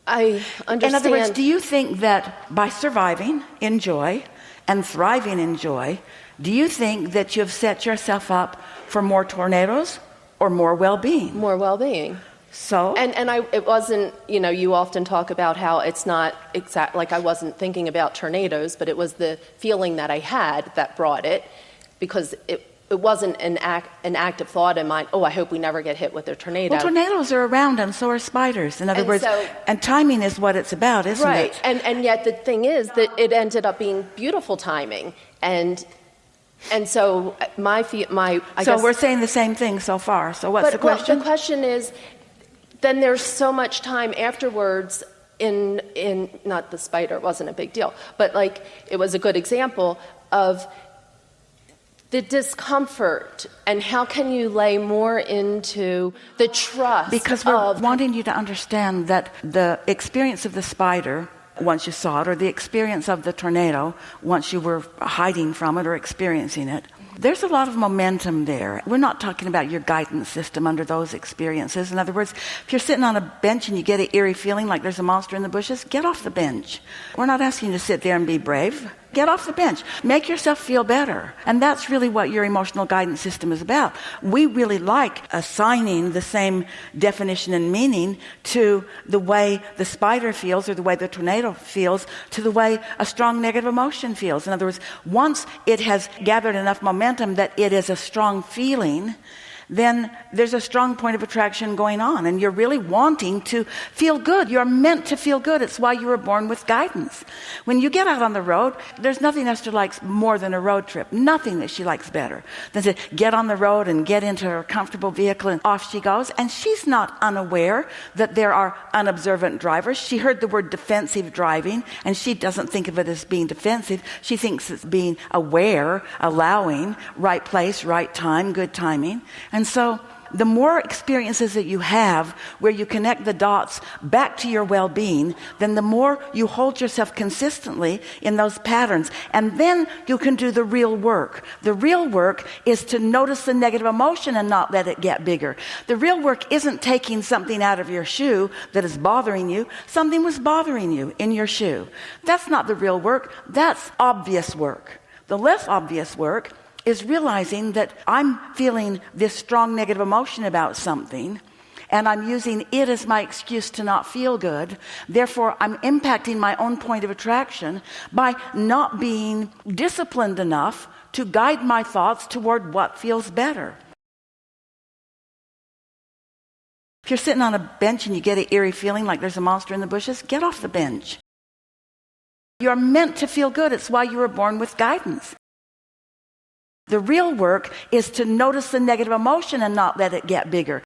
I understand. In other words, do you think that by surviving in joy and thriving in joy, do you think that you've set yourself up for more tornadoes or more well-being? More well-being. So? It wasn't, you often talk about how it's not exact, like I wasn't thinking about tornadoes, but it was the feeling that I had that brought it, because it wasn't an active thought in mind, I hope we never get hit with a tornado. Well, tornadoes are around and so are spiders. In other words, and timing is what it's about, isn't it? Right, and yet the thing is that it ended up being beautiful timing. And so So we're saying the same thing so far. So what's the question? Well, the question is, then there's so much time afterwards in not the spider, it wasn't a big deal, but like it was a good example of the discomfort, and how can you lay more into the trust? Because we're wanting you to understand that the experience of the spider, once you saw it, or the experience of the tornado, once you were hiding from it or experiencing it, there's a lot of momentum there. We're not talking about your guidance system under those experiences. In other words, if you're sitting on a bench and you get an eerie feeling like there's a monster in the bushes, get off the bench. We're not asking you to sit there and be brave. Get off the bench. Make yourself feel better. And that's really what your emotional guidance system is about. We really like assigning the same definition and meaning to the way the spider feels or the way the tornado feels to the way a strong negative emotion feels. In other words, once it has gathered enough momentum that it is a strong feeling, then there's a strong point of attraction going on, and you're really wanting to feel good. You're meant to feel good. It's why you were born with guidance. When you get out on the road, there's nothing Esther likes more than a road trip. Nothing that she likes better than to get on the road and get into her comfortable vehicle, and off she goes. And she's not unaware that there are unobservant drivers. She heard the word defensive driving, and she doesn't think of it as being defensive. She thinks it's being aware, allowing, right place, right time, good timing. And so the more experiences that you have where you connect the dots back to your well-being, then the more you hold yourself consistently in those patterns. And then you can do the real work. The real work is to notice the negative emotion and not let it get bigger. The real work isn't taking something out of your shoe that is bothering you. Something was bothering you in your shoe. That's not the real work. That's obvious work. The less obvious work is realizing that I'm feeling this strong negative emotion about something, and I'm using it as my excuse to not feel good. Therefore, I'm impacting my own point of attraction by not being disciplined enough to guide my thoughts toward what feels better. If you're sitting on a bench and you get an eerie feeling like there's a monster in the bushes, get off the bench. You're meant to feel good. It's why you were born with guidance. The real work is to notice the negative emotion and not let it get bigger.